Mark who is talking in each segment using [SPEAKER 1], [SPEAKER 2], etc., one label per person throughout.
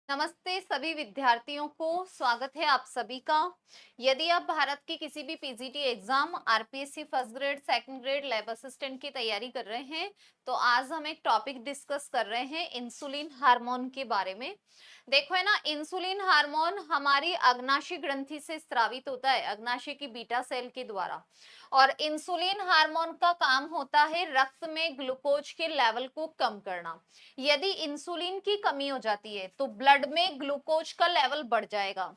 [SPEAKER 1] नमस्ते सभी विद्यार्थियों को। स्वागत है आप सभी का। यदि आप भारत की किसी भी PGT exam, RPSC first grade, second grade, lab assistant की तैयारी कर रहे हैं तो आज हम एक टॉपिक डिस्कस कर रहे हैं इंसुलिन हार्मोन के बारे में। देखो है ना, इंसुलिन हार्मोन हमारी अग्नाशय ग्रंथि से स्रावित होता है, अग्नाशय की बीटा सेल के द्वारा। और इंसुलिन हार्मोन का काम होता है रक्त में ग्लूकोज के लेवल को कम करना। यदि इंसुलिन की कमी हो जाती है तो ब्लड में ग्लूकोज का लेवल बढ़ जाएगा।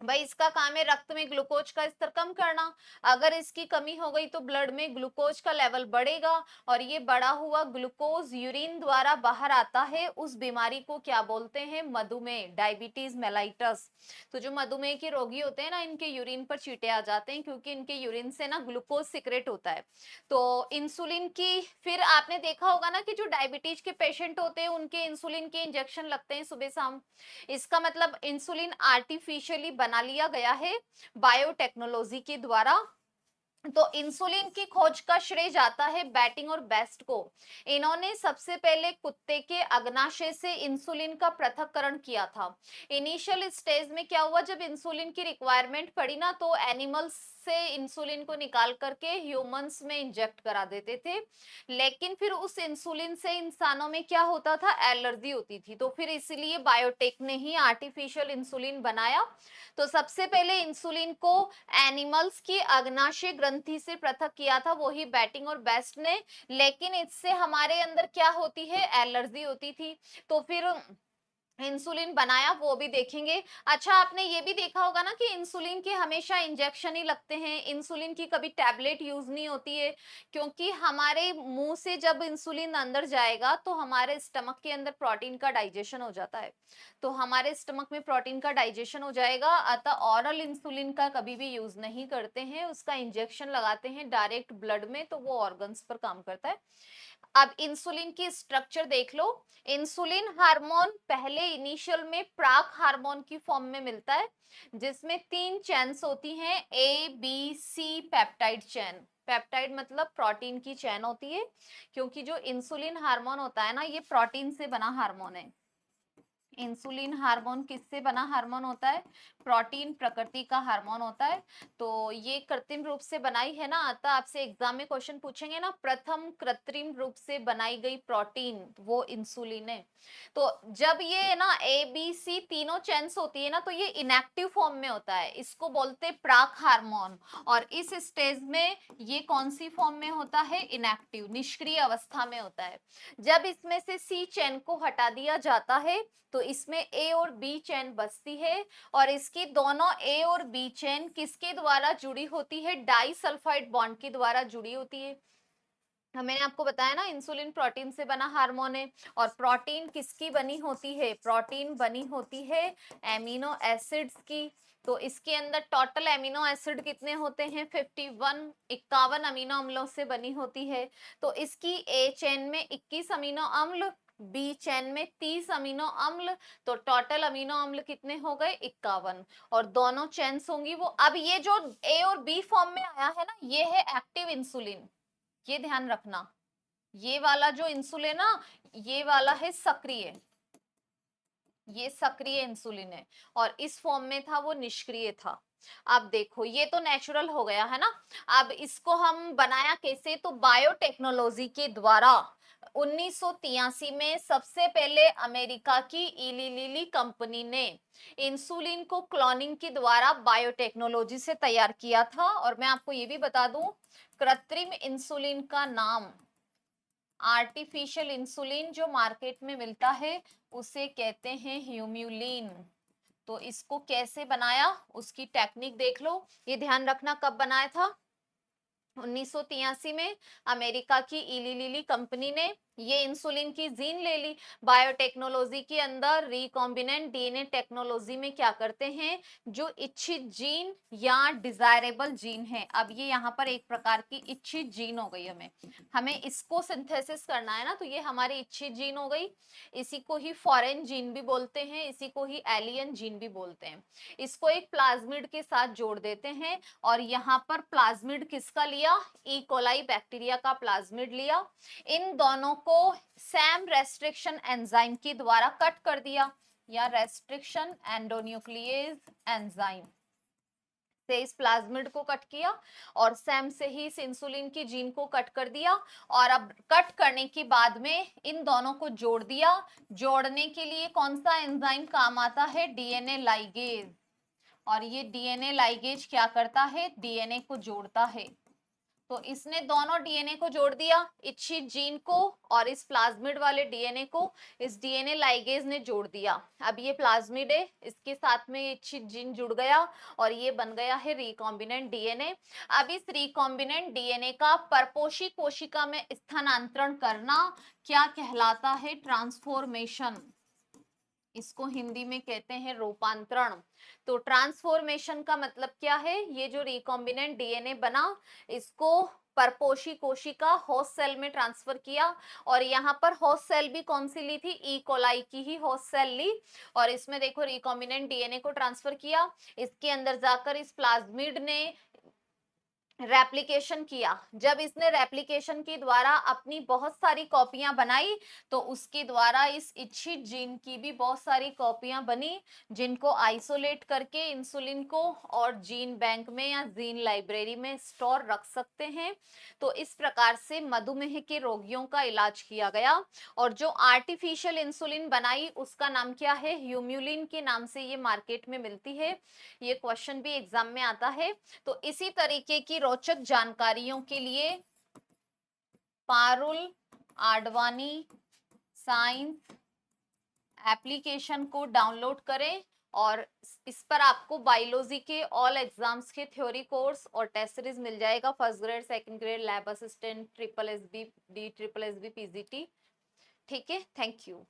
[SPEAKER 1] भाई इसका काम है रक्त में ग्लूकोज का स्तर कम करना। अगर इसकी कमी हो गई तो ब्लड में ग्लूकोज का लेवल बढ़ेगा और ये बढ़ा हुआ ग्लूकोज यूरिन द्वारा बाहर आता है। उस बीमारी को क्या बोलते हैं? मधुमेह, डायबिटीज मेलाइटस। तो जो मधुमेह के रोगी होते हैं ना, इनके यूरिन पर चींटे आ जाते हैं क्योंकि इनके यूरिन से ना ग्लूकोज सिक्रेट होता है। तो इंसुलिन की फिर आपने देखा होगा ना कि जो डायबिटीज के पेशेंट होते हैं उनके इंसुलिन के इंजेक्शन लगते हैं सुबह शाम। इसका मतलब इंसुलिन आर्टिफिशियली बना लिया गया है बायोटेक्नोलॉजी के द्वारा। तो इंसुलिन की खोज का श्रेय जाता है बैटिंग और बेस्ट को। इन्होंने सबसे पहले कुत्ते के अग्नाशय से इंसुलिन का पृथक्करण किया था। इनिशियल स्टेज में क्या हुआ, जब इंसुलिन की रिक्वायरमेंट पड़ी ना तो एनिमल्स से इंसुलिन को निकाल करके ह्यूमंस में इंजेक्ट करा देते थे। लेकिन फिर उस इंसुलिन से इंसानों में क्या होता था? एलर्जी होती थी। तो फिर इसीलिए बायोटेक ने ही आर्टिफिशियल इंसुलिन बनाया। तो सबसे पहले इंसुलिन को एनिमल्स की अग्नाशय ग्रंथि से पृथक किया था, वो ही बैटिंग और बेस्ट ने। लेकिन इससे हमारे अंदर क्या होती है? एलर्जी होती थी। तो फिर इंसुलिन बनाया, वो भी देखेंगे। अच्छा, आपने ये भी देखा होगा ना कि इंसुलिन के हमेशा इंजेक्शन ही लगते हैं, इंसुलिन की कभी टैबलेट यूज नहीं होती है। क्योंकि हमारे मुंह से जब इंसुलिन अंदर जाएगा तो हमारे स्टमक के अंदर प्रोटीन का डाइजेशन हो जाता है। तो हमारे स्टमक में प्रोटीन का डाइजेशन हो जाएगा, अतः ऑरल इंसुलिन का कभी भी यूज नहीं करते हैं, उसका इंजेक्शन लगाते हैं डायरेक्ट ब्लड में, तो वो ऑर्गन्स पर काम करता है। अब इंसुलिन की स्ट्रक्चर देख लो। इंसुलिन हार्मोन पहले इनिशियल में प्राक हार्मोन की फॉर्म में मिलता है, जिसमें 3 चेन्स होती हैं, A B C peptide chain. Peptide मतलब प्रोटीन की चेन होती है, क्योंकि जो इंसुलिन हार्मोन होता है ना, ये प्रोटीन से बना हार्मोन है। इंसुलिन हार्मोन किससे बना हार्मोन होता है? प्रोटीन प्रकृति का हार्मोन होता है। तो ये कृत्रिम रूप से बनाई है ना, अतः आपसे एग्जाम में क्वेश्चन पूछेंगे ना, प्रथम कृत्रिम रूप से बनाई गई प्रोटीन वो इंसुलिन है। तो जब ये ना ए बी सी तीनों चेन्स होती है ना, तो ये इनएक्टिव फॉर्म में होता है, इसको बोलते हैं प्राक हार्मोन। और इस स्टेज में ये कौन सी फॉर्म में होता है? इनएक्टिव, निष्क्रिय अवस्था में होता है। जब इसमें से सी चेन को हटा दिया जाता है तो इसमें ए और बी चेन बचती है। और इसकी दोनों ए और बी चेन किसके द्वारा जुड़ी होती है? डाई सल्फाइड बॉन्ड के द्वारा जुड़ी होती है। मैंने आपको बताया ना, इंसुलिन प्रोटीन से बना हार्मोन है। और प्रोटीन किसकी बनी होती है? प्रोटीन बनी होती है एमिनो एसिड्स की। तो इसके अंदर टोटल एमिनो एसिड कितने होते हैं? 51, 51 अमीनो अम्लों से बनी होती है। तो इसकी ए चेन में 21 अमीनो अम्ल, बी चेन में 30 अमीनो अम्ल। तो टोटल अमीनो अम्ल कितने हो गए? 51। और दोनों चेन्स होंगी वो। अब ये जो ए और बी फॉर्म में आया है ना, ये है एक्टिव इंसुलिन। ये ध्यान रखना, ये वाला जो इंसुलिन ना, ये वाला है सक्रिय, ये सक्रिय इंसुलिन है। और इस फॉर्म में था वो निष्क्रिय था। अब देखो, ये तो नेचुरल हो गया है ना। अब इसको हम बनाया कैसे? तो बायोटेक्नोलॉजी के द्वारा 1983 में सबसे पहले अमेरिका की इली लिली कंपनी ने इंसुलिन को क्लोनिंग के द्वारा बायोटेक्नोलॉजी से तैयार किया था। और मैं आपको ये भी बता दूं, कृत्रिम इंसुलिन का नाम, आर्टिफिशियल इंसुलिन जो मार्केट में मिलता है उसे कहते हैं ह्यूम्युलिन। तो इसको कैसे बनाया, उसकी टेक्निक देख लो। ये ध्यान रखना कब बनाया था? 1983 में अमेरिका की इली लिली कंपनी ने ये इंसुलिन की जीन ले ली। बायोटेक्नोलॉजी के अंदर रिकॉम्बिनेंट डीएनए टेक्नोलॉजी में क्या करते हैं? जो इच्छित जीन या डिजायरेबल जीन है, अब ये यहाँ पर एक प्रकार की इच्छित जीन हो गई, हमें हमें इसको सिंथेसिस करना है ना, तो ये हमारी इच्छित जीन हो गई। इसी को ही फॉरेन जीन भी बोलते हैं, इसी को ही एलियन जीन भी बोलते हैं। इसको एक प्लाज्मिड के साथ जोड़ देते हैं। और यहाँ पर प्लाज्मिड किसका लिया? ई कोलाई बैक्टीरिया का प्लाज्मिड लिया। इन दोनों को सैम रेस्ट्रिक्शन एंजाइम के द्वारा कट कर दिया। या रेस्ट्रिक्शन एंडोन्यूक्लिएज एंजाइम से इस प्लाज्मिड को कट किया और सेम से ही इस इंसुलिन की जीन को कट कर दिया। और अब कट करने के बाद में इन दोनों को जोड़ दिया। जोड़ने के लिए कौन सा एंजाइम काम आता है? DNA ligase. और ये डीएनए लाइगेज क्या करता है? डीएनए को जोड़ता है। तो इसने दोनों डीएनए को जोड़ दिया, इच्छित जीन को और इस प्लाज्मिड वाले डीएनए को इस डीएनए लाइगेज ने जोड़ दिया। अब ये प्लाज्मिड है, इसके साथ में इच्छित जीन जुड़ गया और ये बन गया है रिकॉम्बिनेंट डीएनए। अब इस रिकॉम्बिनेंट डीएनए का परपोषी कोशिका में स्थानांतरण करना क्या कहलाता है? ट्रांसफॉर्मेशन। इसको हिंदी में कहते हैं रूपांतरण। तो ट्रांसफॉर्मेशन का मतलब क्या है? ये जो रिकॉम्बिनेंट डीएनए बना, इसको परपोषी कोशिका होस्ट सेल में ट्रांसफर किया। और यहाँ पर होस्ट सेल भी कौन सी ली थी? ई कोलाई की ही होस्ट सेल ली। और इसमें देखो रिकॉम्बिनेंट डीएनए को ट्रांसफर किया, इसके अंदर जाकर इस प्लाज्मिड ने रेप्लिकेशन किया। जब इसने रेप्लिकेशन के द्वारा अपनी बहुत सारी कॉपियां बनाई तो उसके द्वारा इस इच्छित जीन की भी बहुत सारी कॉपियां बनी, जिनको आइसोलेट करके इंसुलिन को और जीन बैंक में या जीन लाइब्रेरी में स्टोर रख सकते हैं। तो इस प्रकार से मधुमेह के रोगियों का इलाज किया गया। और जो आर्टिफिशियल इंसुलिन बनाई उसका नाम क्या है? ह्यूम्युलिन के नाम से ये मार्केट में मिलती है। ये क्वेश्चन भी एग्जाम में आता है। तो इसी तरीके की रोचक जानकारियों के लिए पारुल आडवाणी साइंस एप्लीकेशन को डाउनलोड करें और इस पर आपको बायोलॉजी के ऑल एग्जाम्स के थ्योरी कोर्स और टेस्ट सीरीज मिल जाएगा। First grade, second grade, lab assistant, triple SB D, triple SB PGT. ठीक है, थैंक यू।